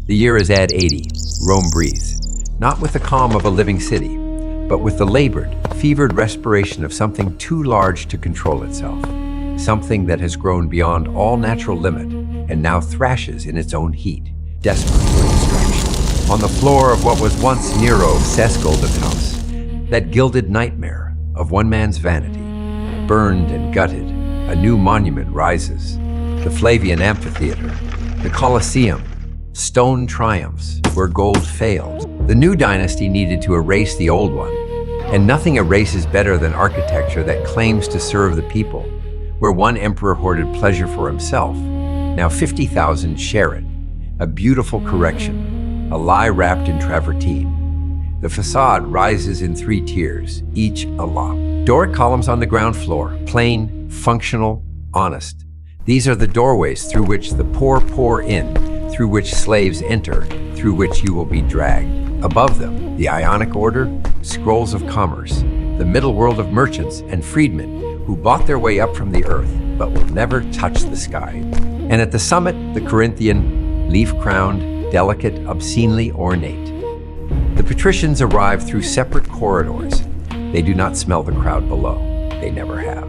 The year is ad 80. Rome breathes, not with the calm of a living city, but with the labored, fevered respiration of something too large to control itself. Something that has grown beyond all natural limit and now thrashes in its own heat, desperate for distraction. On the floor of what was once Nero's Golden House, that gilded nightmare of one man's vanity, burned and gutted, a new monument rises. The Flavian Amphitheater, the Colosseum, stone triumphs where gold failed. The new dynasty needed to erase the old one, and nothing erases better than architecture that claims to serve the people. Where one emperor hoarded pleasure for himself, now 50,000 share it. A beautiful correction, a lie wrapped in travertine. The facade rises in 3 tiers, each a lock. Doric columns on the ground floor, plain, functional, honest. These are the doorways through which the poor pour in, through which slaves enter, through which you will be dragged. Above them, the Ionic Order, scrolls of commerce, the middle world of merchants and freedmen who bought their way up from the earth but will never touch the sky. And at the summit, the Corinthian, leaf-crowned, delicate, obscenely ornate. The patricians arrive through separate corridors. They do not smell the crowd below. They never have.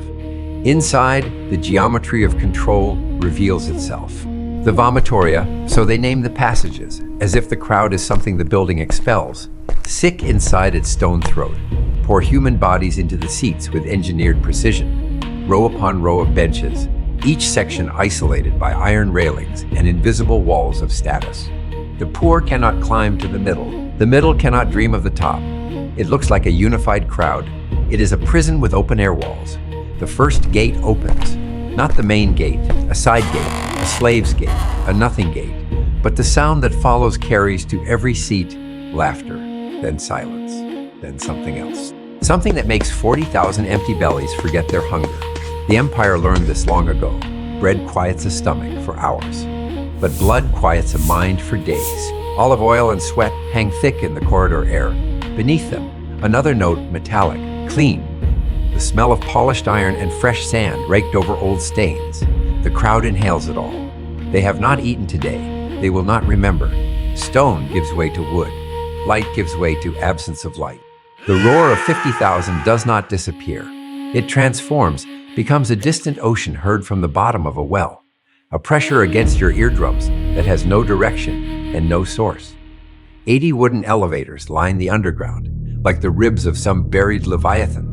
Inside, the geometry of control reveals itself. The vomitoria, so they name the passages, as if the crowd is something the building expels. Sick inside its stone throat, pour human bodies into the seats with engineered precision. Row upon row of benches, each section isolated by iron railings and invisible walls of status. The poor cannot climb to the middle cannot dream of the top. It looks like a unified crowd. It is a prison with open-air walls. The first gate opens, not the main gate, a side gate, a slave's gate, a nothing gate, but the sound that follows carries to every seat laughter, then silence, then something else. Something that makes 40,000 empty bellies forget their hunger. The Empire learned this long ago. Bread quiets a stomach for hours, but blood quiets a mind for days. Olive oil and sweat hang thick in the corridor air. Beneath them, another note, metallic, clean. The smell of polished iron and fresh sand raked over old stains. The crowd inhales it all. They have not eaten today. They will not remember. Stone gives way to wood. Light gives way to absence of light. The roar of 50,000 does not disappear. It transforms, becomes a distant ocean heard from the bottom of a well. A pressure against your eardrums that has no direction and no source. 80 wooden elevators line the underground, like the ribs of some buried leviathan.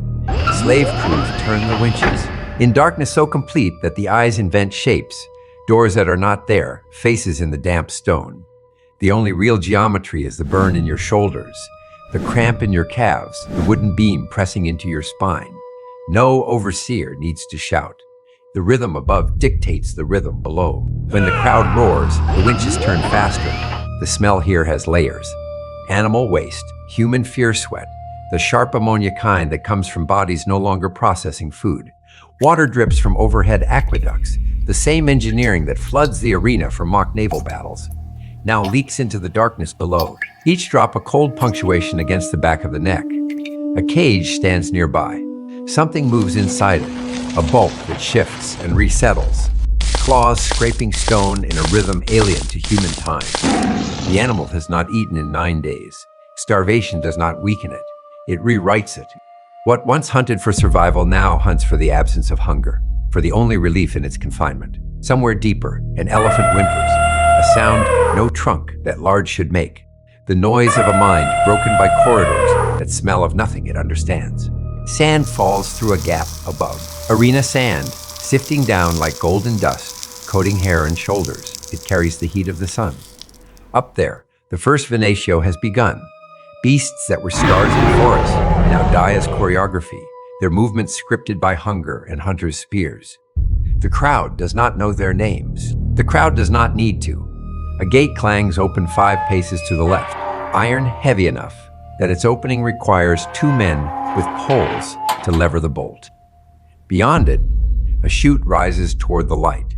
Slave crews turn the winches. In darkness so complete that the eyes invent shapes, doors that are not there, faces in the damp stone. The only real geometry is the burn in your shoulders, the cramp in your calves, the wooden beam pressing into your spine. No overseer needs to shout. The rhythm above dictates the rhythm below. When the crowd roars, the winches turn faster. The smell here has layers. Animal waste, human fear sweat, the sharp ammonia kind that comes from bodies no longer processing food. Water drips from overhead aqueducts, the same engineering that floods the arena for mock naval battles, now leaks into the darkness below. Each drop a cold punctuation against the back of the neck. A cage stands nearby. Something moves inside it, a bulk that shifts and resettles. Claws scraping stone in a rhythm alien to human time. The animal has not eaten in 9 days. Starvation does not weaken it. It rewrites it. What once hunted for survival now hunts for the absence of hunger, for the only relief in its confinement. Somewhere deeper, an elephant whimpers, a sound no trunk that large should make. The noise of a mind broken by corridors that smell of nothing it understands. Sand falls through a gap above. Arena sand, sifting down like golden dust, coating hair and shoulders. It carries the heat of the sun. Up there, the first Venatio has begun. Beasts that were stars in forests now die as choreography, their movements scripted by hunger and hunters' spears. The crowd does not know their names. The crowd does not need to. A gate clangs open 5 paces to the left, iron heavy enough that its opening requires 2 men with poles to lever the bolt. Beyond it, a chute rises toward the light.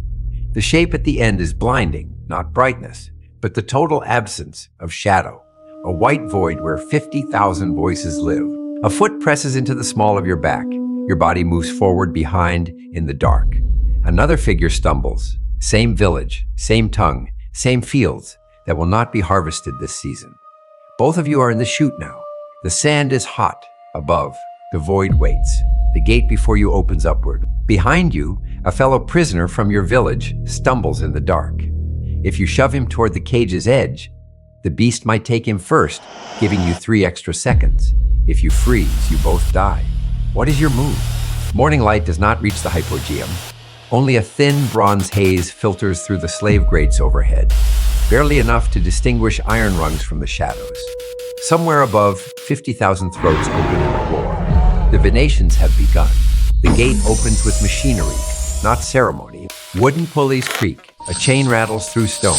The shape at the end is blinding, not brightness, but the total absence of shadow, a white void where 50,000 voices live. A foot presses into the small of your back. Your body moves forward behind in the dark. Another figure stumbles. Same village, same tongue, same fields. that will not be harvested this season. Both of you are in the chute now. The sand is hot above. The void waits. The gate before you opens upward. Behind you, a fellow prisoner from your village stumbles in the dark. If you shove him toward the cage's edge, the beast might take him first, giving you 3 extra seconds. If you freeze, you both die. What is your move? Morning light does not reach the Hypogeum. Only a thin bronze haze filters through the slave grates overhead, barely enough to distinguish iron rungs from the shadows. Somewhere above, 50,000 throats open in a roar. The Venetians have begun. The gate opens with machinery, not ceremony. Wooden pulleys creak. A chain rattles through stone.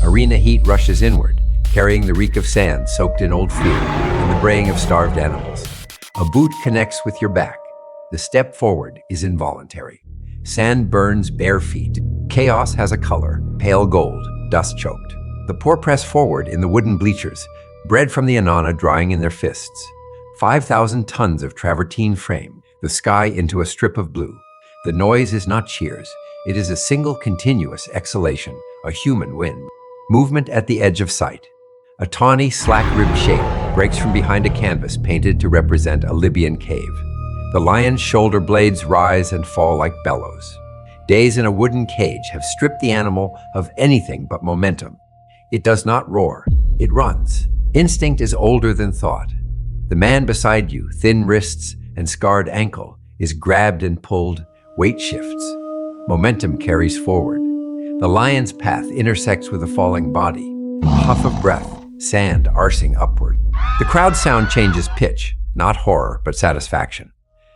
Arena heat rushes inward, carrying the reek of sand soaked in old fear and the braying of starved animals. A boot connects with your back. The step forward is involuntary. Sand burns bare feet. Chaos has a color, pale gold, dust-choked. The poor press forward in the wooden bleachers, bread from the Inanna drying in their fists. 5,000 tons of travertine frame, the sky into a strip of blue. The noise is not cheers. It is a single continuous exhalation, a human wind. Movement at the edge of sight. A tawny, slack-ribbed shape breaks from behind a canvas painted to represent a Libyan cave. The lion's shoulder blades rise and fall like bellows. Days in a wooden cage have stripped the animal of anything but momentum. It does not roar, it runs. Instinct is older than thought. The man beside you, thin wrists and scarred ankle, is grabbed and pulled, weight shifts. Momentum carries forward. The lion's path intersects with a falling body. A huff of breath, sand arsing upward. The crowd sound changes pitch, not horror, but satisfaction.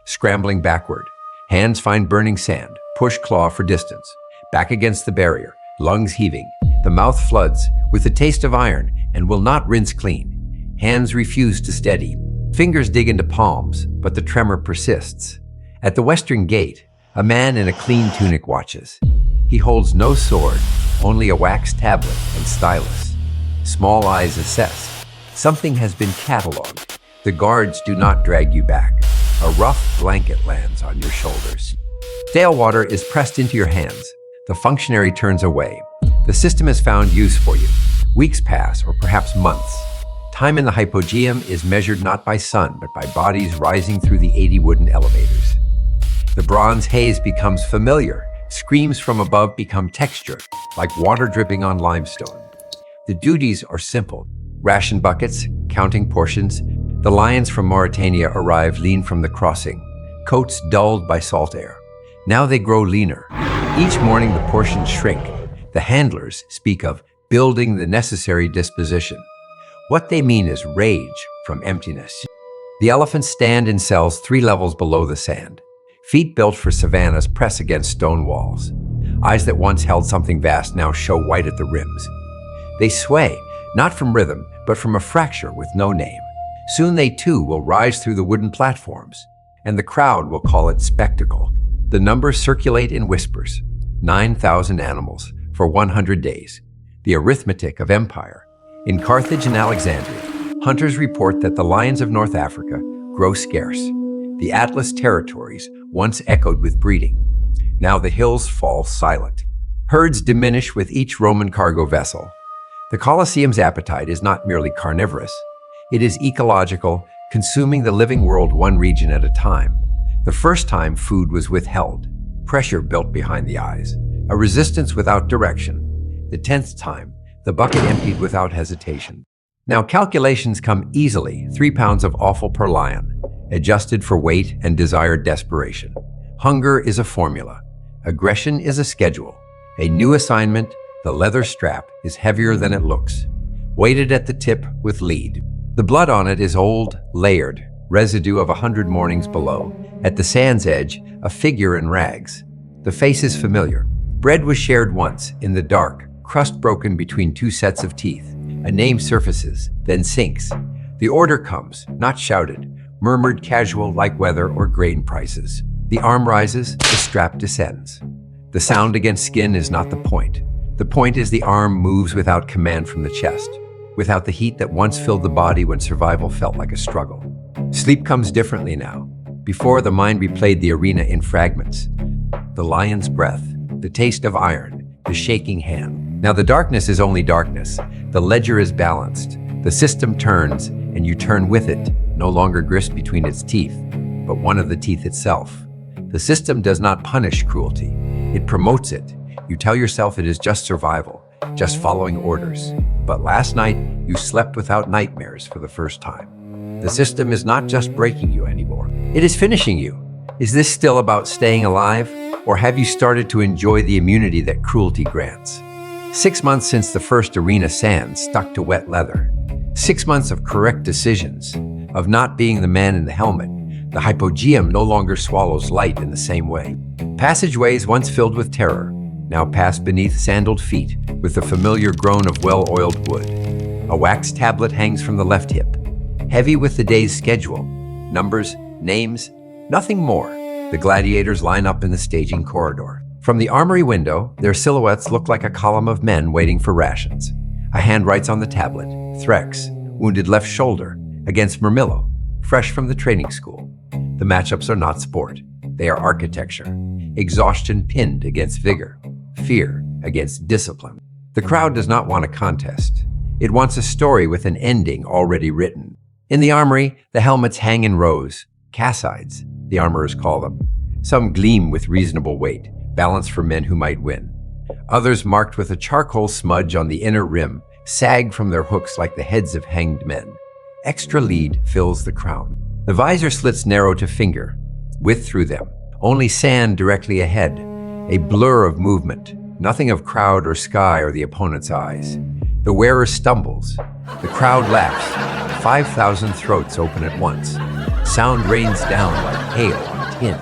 Scrambling backward, hands find burning sand, push claw for distance. Back against the barrier, lungs heaving. The mouth floods with the taste of iron and will not rinse clean. Hands refuse to steady. Fingers dig into palms, but the tremor persists. At the western gate, a man in a clean tunic watches. He holds no sword, only a wax tablet and stylus. Small eyes assess. Something has been cataloged. The guards do not drag you back. A rough blanket lands on your shoulders. Stale water is pressed into your hands. The functionary turns away. The system has found use for you. Weeks pass, or perhaps months. Time in the Hypogeum is measured not by sun, but by bodies rising through the 80 wooden elevators. The bronze haze becomes familiar. Screams from above become texture, like water dripping on limestone. The duties are simple. Ration buckets, counting portions. The lions from Mauritania arrive lean from the crossing, coats dulled by salt air. Now they grow leaner. Each morning the portions shrink. The handlers speak of building the necessary disposition. What they mean is rage from emptiness. The elephants stand in cells 3 levels below the sand. Feet built for savannas press against stone walls. Eyes that once held something vast now show white at the rims. They sway, not from rhythm, but from a fracture with no name. Soon they too will rise through the wooden platforms, and the crowd will call it spectacle. The numbers circulate in whispers. 9,000 animals for 100 days. The arithmetic of empire. In Carthage and Alexandria, hunters report that the lions of North Africa grow scarce. The Atlas territories once echoed with breeding. Now the hills fall silent. Herds diminish with each Roman cargo vessel. The Colosseum's appetite is not merely carnivorous. It is ecological, consuming the living world one region at a time. The first time food was withheld, pressure built behind the eyes, a resistance without direction. The 10th time, the bucket emptied without hesitation. Now calculations come easily, 3 pounds of offal per lion, adjusted for weight and desired desperation. Hunger is a formula. Aggression is a schedule. A new assignment, the leather strap, is heavier than it looks, weighted at the tip with lead. The blood on it is old, layered, residue of 100 mornings below. At the sand's edge, a figure in rags. The face is familiar. Bread was shared once, in the dark, crust broken between 2 sets of teeth. A name surfaces, then sinks. The order comes, not shouted, murmured casual like weather or grain prices. The arm rises, the strap descends. The sound against skin is not the point. The point is the arm moves without command from the chest, without the heat that once filled the body when survival felt like a struggle. Sleep comes differently now. Before, the mind replayed the arena in fragments. The lion's breath, the taste of iron, the shaking hand. Now the darkness is only darkness. The The ledger is balanced. The system turns, and you turn with it, no longer grist between its teeth, but one of the teeth itself. The system does not punish cruelty. It promotes it. You tell yourself it is just survival, just following orders. But last night, you slept without nightmares for the first time. The system is not just breaking you anymore. It is finishing you. Is this still about staying alive? Or have you started to enjoy the immunity that cruelty grants? 6 months since the first arena sand stuck to wet leather. 6 months of correct decisions, of not being the man in the helmet. The Hypogeum no longer swallows light in the same way. Passageways once filled with terror, now pass beneath sandaled feet with the familiar groan of well-oiled wood. A wax tablet hangs from the left hip, heavy with the day's schedule. Numbers, names, nothing more. The gladiators line up in the staging corridor. From the armory window, their silhouettes look like a column of men waiting for rations. A hand writes on the tablet, Threx, wounded left shoulder, against Murmillo, fresh from the training school. The matchups are not sport. They are architecture. Exhaustion pinned against vigor. Fear against discipline. The crowd does not want a contest. It wants a story with an ending already written. In the armory, the helmets hang in rows. Cassides, the armorers call them. Some gleam with reasonable weight, balanced for men who might win. Others, marked with a charcoal smudge on the inner rim, sag from their hooks like the heads of hanged men. Extra lead fills the crown. The visor slits narrow to finger, width through them. Only sand directly ahead, a blur of movement, nothing of crowd or sky or the opponent's eyes. The wearer stumbles. The crowd laughs. 5,000 throats open at once. Sound rains down like hail on tin.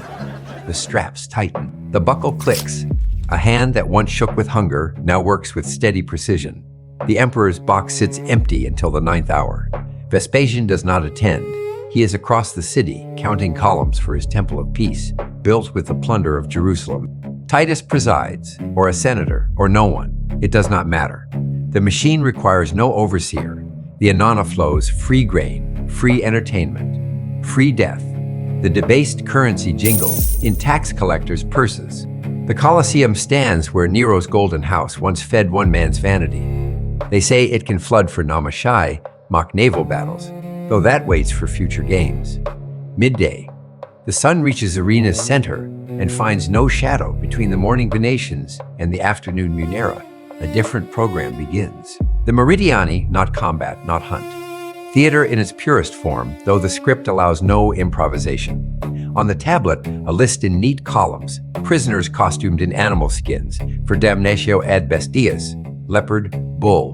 The straps tighten. The buckle clicks. A hand that once shook with hunger now works with steady precision. The Emperor's box sits empty until the 9th hour. Vespasian does not attend. He is across the city, counting columns for his temple of peace, built with the plunder of Jerusalem. Titus presides, or a senator, or no one. It does not matter. The machine requires no overseer. The Anana flows free grain, free entertainment, free death. The debased currency jingles in tax collectors' purses. The Colosseum stands where Nero's golden house once fed one man's vanity. They say it can flood for Namashai, mock naval battles, though that waits for future games. Midday. The sun reaches arena's center and finds no shadow between the morning Venetians and the afternoon Munera. A different program begins. The Meridiani, not combat, not hunt. Theater in its purest form, though the script allows no improvisation. On the tablet, a list in neat columns, prisoners costumed in animal skins for damnatio ad bestias, leopard, bull,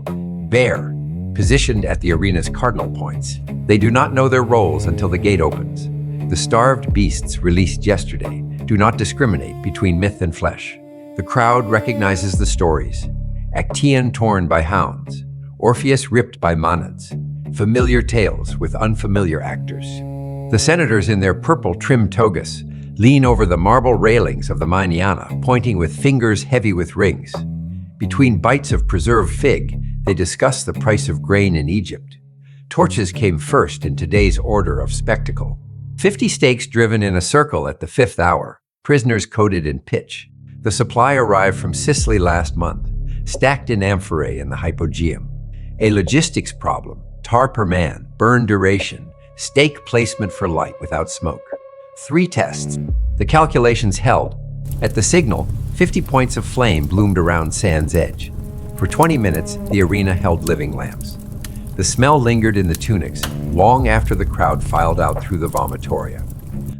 bear, positioned at the arena's cardinal points. They do not know their roles until the gate opens. The starved beasts released yesterday do not discriminate between myth and flesh. The crowd recognizes the stories. Actaeon torn by hounds, Orpheus ripped by Manads, familiar tales with unfamiliar actors. The senators in their purple trimmed togas lean over the marble railings of the Mainiana, pointing with fingers heavy with rings. Between bites of preserved fig, they discuss the price of grain in Egypt. Torches came first in today's order of spectacle. 50 stakes driven in a circle at the 5th hour, prisoners coated in pitch. The supply arrived from Sicily last month, stacked in amphorae in the Hypogeum. A logistics problem, tar per man, burn duration, stake placement for light without smoke. 3 tests. The calculations held. At the signal, 50 points of flame bloomed around Sand's edge. For 20 minutes, the arena held living lamps. The smell lingered in the tunics long after the crowd filed out through the vomitoria.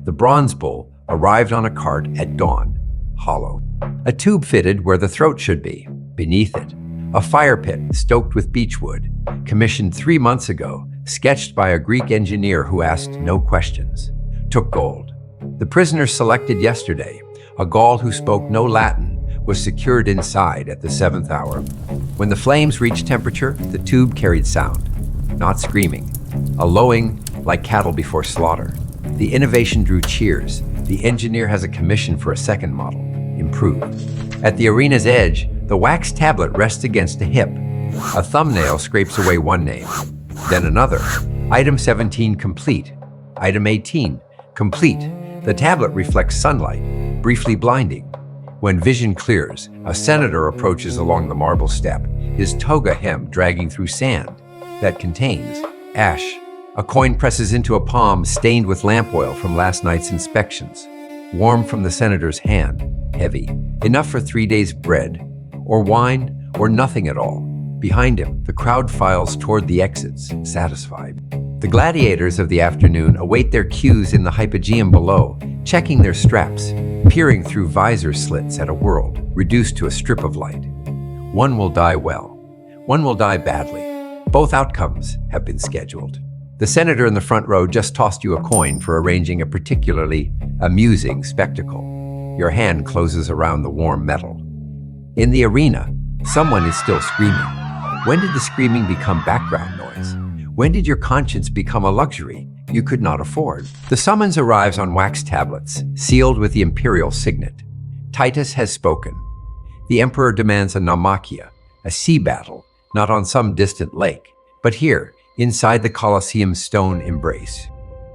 The bronze bull arrived on a cart at dawn, hollow. A tube fitted where the throat should be. Beneath it, a fire pit stoked with beechwood, commissioned 3 months ago, sketched by a Greek engineer who asked no questions. Took gold. The prisoners selected yesterday, a Gaul who spoke no Latin, was secured inside at the 7th hour. When the flames reached temperature, the tube carried sound, not screaming, a lowing like cattle before slaughter. The innovation drew cheers. The engineer has a commission for a second model, improved. At the arena's edge, the wax tablet rests against a hip. A thumbnail scrapes away one name, then another. Item 17 complete. Item 18 complete. The tablet reflects sunlight, briefly blinding. When vision clears, a senator approaches along the marble step, his toga hem dragging through sand that contains ash. A coin presses into a palm stained with lamp oil from last night's inspections. Warm from the senator's hand, heavy, enough for 3 days' bread, or wine, or nothing at all. Behind him, the crowd files toward the exits, satisfied. The gladiators of the afternoon await their cues in the Hypogeum below, checking their straps, peering through visor slits at a world reduced to a strip of light. One will die well, one will die badly. Both outcomes have been scheduled. The senator in the front row just tossed you a coin for arranging a particularly amusing spectacle. Your hand closes around the warm metal. In the arena, someone is still screaming. When did the screaming become background noise? When did your conscience become a luxury you could not afford? The summons arrives on wax tablets, sealed with the imperial signet. Titus has spoken. The emperor demands a naumachia, a sea battle, not on some distant lake, but here, inside the Colosseum's stone embrace.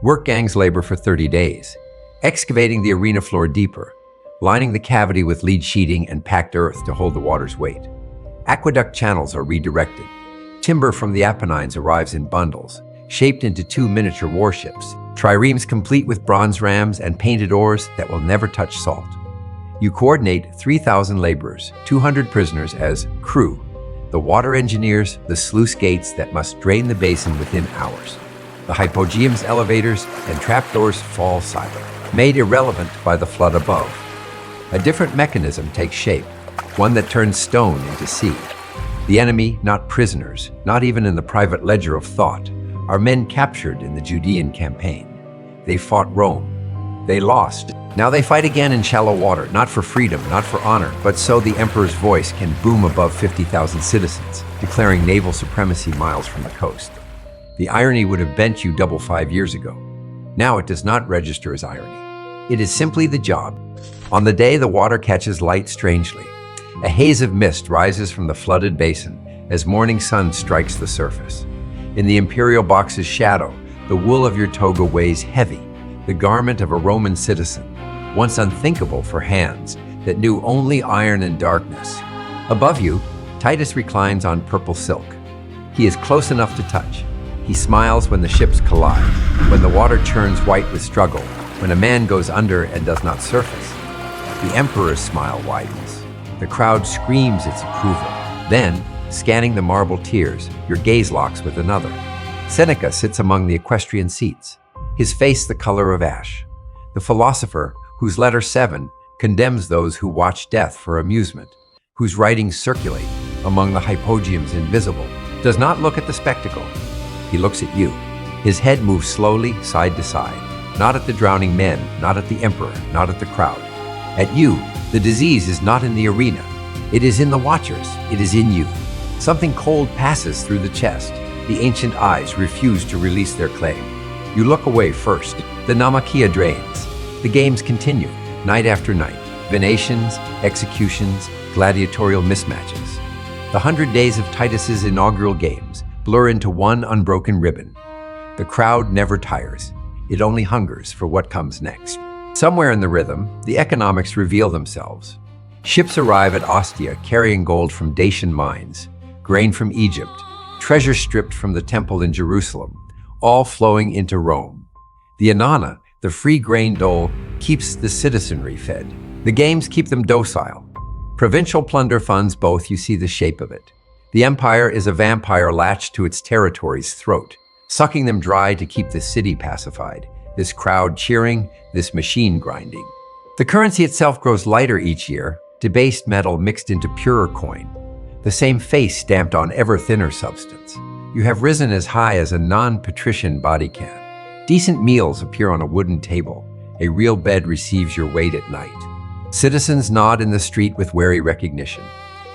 Work gangs labor for 30 days, excavating the arena floor deeper, lining the cavity with lead sheeting and packed earth to hold the water's weight. Aqueduct channels are redirected. Timber from the Apennines arrives in bundles, shaped into 2 miniature warships, triremes complete with bronze rams and painted oars that will never touch salt. You coordinate 3,000 laborers, 200 prisoners as crew, the water engineers, the sluice gates that must drain the basin within hours. The Hypogeum's elevators and trapdoors fall silent, made irrelevant by the flood above. A different mechanism takes shape, one that turns stone into sea. The enemy, not prisoners, not even in the private ledger of thought, are men captured in the Judean campaign. They fought Rome. They lost. Now they fight again in shallow water, not for freedom, not for honor, but so the emperor's voice can boom above 50,000 citizens, declaring naval supremacy miles from the coast. The irony would have bent you double 5 years ago. Now it does not register as irony. It is simply the job. On the day the water catches light strangely, a haze of mist rises from the flooded basin as morning sun strikes the surface. In the imperial box's shadow, the wool of your toga weighs heavy, the garment of a Roman citizen, once unthinkable for hands that knew only iron and darkness. Above you, Titus reclines on purple silk. He is close enough to touch. He smiles when the ships collide, when the water churns white with struggle, when a man goes under and does not surface. The emperor's smile widens. The crowd screams its approval. Then, scanning the marble tiers, your gaze locks with another. Seneca sits among the equestrian seats, his face the color of ash. The philosopher, whose letter 7 condemns those who watch death for amusement, whose writings circulate among the Hypogeum's invisible, does not look at the spectacle. He looks at you. His head moves slowly, side to side, not at the drowning men, not at the emperor, not at the crowd. At you, the disease is not in the arena. It is in the watchers. It is in you. Something cold passes through the chest. The ancient eyes refuse to release their claim. You look away first. The naumachia drains. The games continue, night after night. Venations, executions, gladiatorial mismatches. The 100 days of Titus's inaugural games blur into one unbroken ribbon. The crowd never tires. It only hungers for what comes next. Somewhere in the rhythm, the economics reveal themselves. Ships arrive at Ostia carrying gold from Dacian mines, grain from Egypt, treasure stripped from the temple in Jerusalem, all flowing into Rome. The Anana, the free grain dole, keeps the citizenry fed. The games keep them docile. Provincial plunder funds both, you see the shape of it. The empire is a vampire latched to its territory's throat, sucking them dry to keep the city pacified, this crowd cheering, this machine grinding. The currency itself grows lighter each year, debased metal mixed into purer coin, the same face stamped on ever thinner substance. You have risen as high as a non-patrician body can. Decent meals appear on a wooden table. A real bed receives your weight at night. Citizens nod in the street with wary recognition.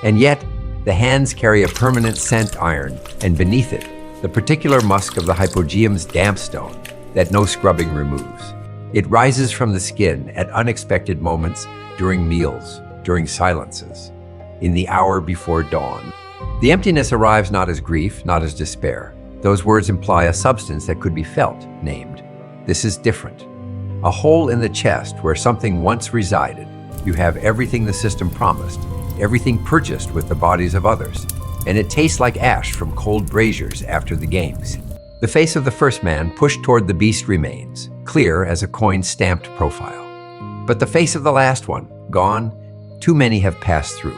And yet, the hands carry a permanent scent iron, and beneath it, the particular musk of the Hypogeum's damp stone that no scrubbing removes. It rises from the skin at unexpected moments, during meals, during silences, in the hour before dawn. The emptiness arrives not as grief, not as despair. Those words imply a substance that could be felt, named. This is different. A hole in the chest where something once resided, You have everything the system promised, everything purchased with the bodies of others, and it tastes like ash from cold braziers after the games. The face of the first man pushed toward the beast remains, clear as a coin-stamped profile. But the face of the last one, gone, too many have passed through.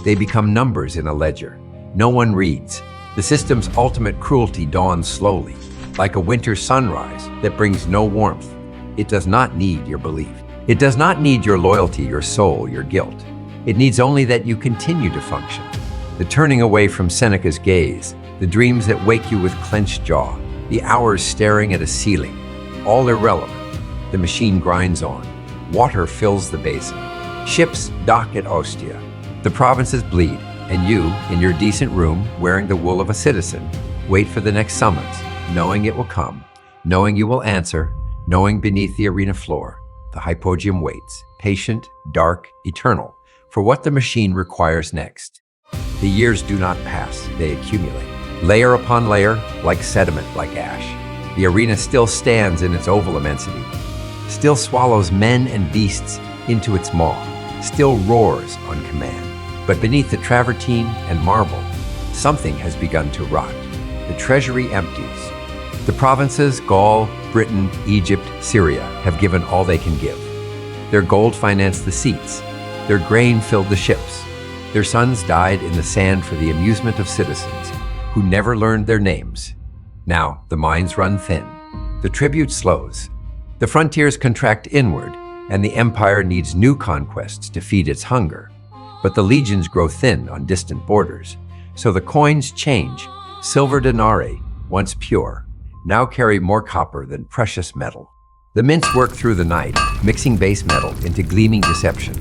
They become numbers in a ledger. No one reads. The system's ultimate cruelty dawns slowly, like a winter sunrise that brings no warmth. It does not need your belief. It does not need your loyalty, your soul, your guilt. It needs only that you continue to function. The turning away from Seneca's gaze, the dreams that wake you with clenched jaw, the hours staring at a ceiling, all irrelevant. The machine grinds on. Water fills the basin. Ships dock at Ostia. The provinces bleed, and you, in your decent room, wearing the wool of a citizen, wait for the next summons, knowing it will come, knowing you will answer, knowing beneath the arena floor, the Hypogeum waits, patient, dark, eternal, for what the machine requires next. The years do not pass, they accumulate. Layer upon layer, like sediment, like ash. The arena still stands in its oval immensity, still swallows men and beasts into its maw, still roars on command. But beneath the travertine and marble, something has begun to rot. The treasury empties. The provinces, Gaul, Britain, Egypt, Syria, have given all they can give. Their gold financed the seats. Their grain filled the ships. Their sons died in the sand for the amusement of citizens who never learned their names. Now the mines run thin. The tribute slows. The frontiers contract inward, and the empire needs new conquests to feed its hunger. But the legions grow thin on distant borders, so the coins change. Silver denarii, once pure, now carry more copper than precious metal. The mints work through the night, mixing base metal into gleaming deception.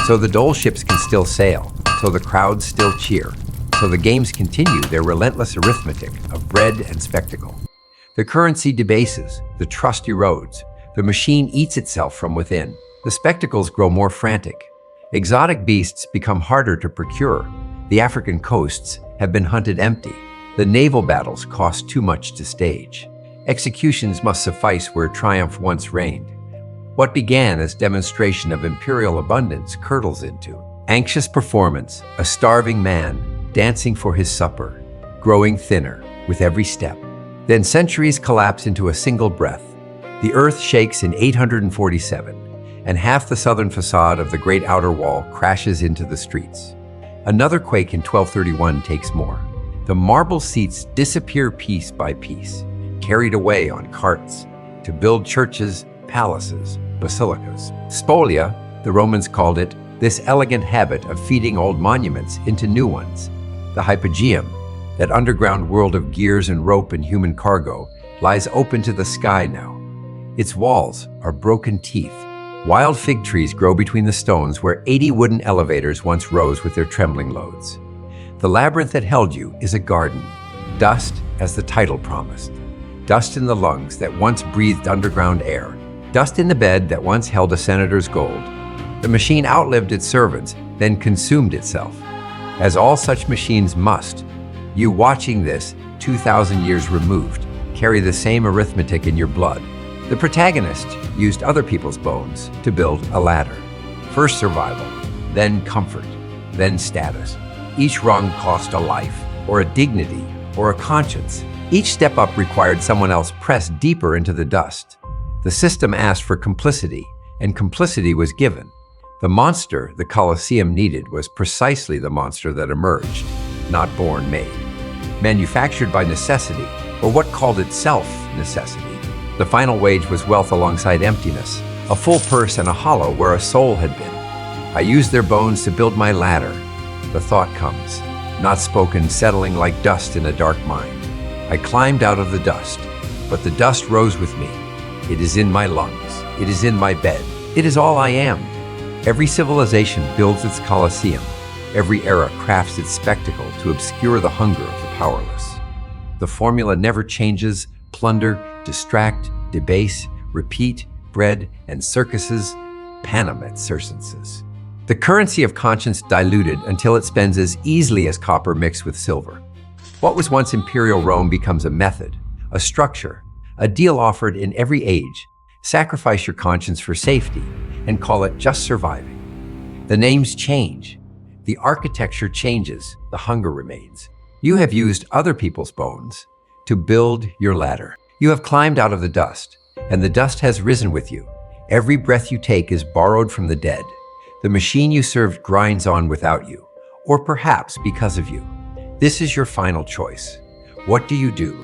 So the dole ships can still sail, so the crowds still cheer, so the games continue their relentless arithmetic of bread and spectacle. The currency debases, the trust erodes, the machine eats itself from within. The spectacles grow more frantic. Exotic beasts become harder to procure. The African coasts have been hunted empty. The naval battles cost too much to stage. Executions must suffice where triumph once reigned. What began as demonstration of imperial abundance curdles into anxious performance, a starving man dancing for his supper, growing thinner with every step. Then centuries collapse into a single breath. The earth shakes in 847. And half the southern facade of the great outer wall crashes into the streets. Another quake in 1231 takes more. The marble seats disappear piece by piece, carried away on carts to build churches, palaces, basilicas. Spolia, the Romans called it, this elegant habit of feeding old monuments into new ones. The Hypogeum, that underground world of gears and rope and human cargo, lies open to the sky now. Its walls are broken teeth. Wild fig trees grow between the stones where 80 wooden elevators once rose with their trembling loads. The labyrinth that held you is a garden, dust as the title promised. Dust in the lungs that once breathed underground air. Dust in the bed that once held a senator's gold. The machine outlived its servants, then consumed itself. As all such machines must, you watching this, 2,000 years removed, carry the same arithmetic in your blood. The protagonist used other people's bones to build a ladder. First survival, then comfort, then status. Each rung cost a life, or a dignity, or a conscience. Each step up required someone else press deeper into the dust. The system asked for complicity, and complicity was given. The monster the Colosseum needed was precisely the monster that emerged, not born made. Manufactured by necessity, or what called itself necessity. The final wage was wealth alongside emptiness, a full purse and a hollow where a soul had been. I used their bones to build my ladder. The thought comes, not spoken, settling like dust in a dark mind. I climbed out of the dust, but the dust rose with me. It is in my lungs. It is in my bed. It is all I am. Every civilization builds its Colosseum. Every era crafts its spectacle to obscure the hunger of the powerless. The formula never changes: plunder, distract, debase, repeat, bread, and circuses, panem et circenses. The currency of conscience diluted until it spends as easily as copper mixed with silver. What was once imperial Rome becomes a method, a structure, a deal offered in every age. Sacrifice your conscience for safety and call it just surviving. The names change. The architecture changes. The hunger remains. You have used other people's bones to build your ladder. You have climbed out of the dust, and the dust has risen with you. Every breath you take is borrowed from the dead. The machine you served grinds on without you, or perhaps because of you. This is your final choice. What do you do?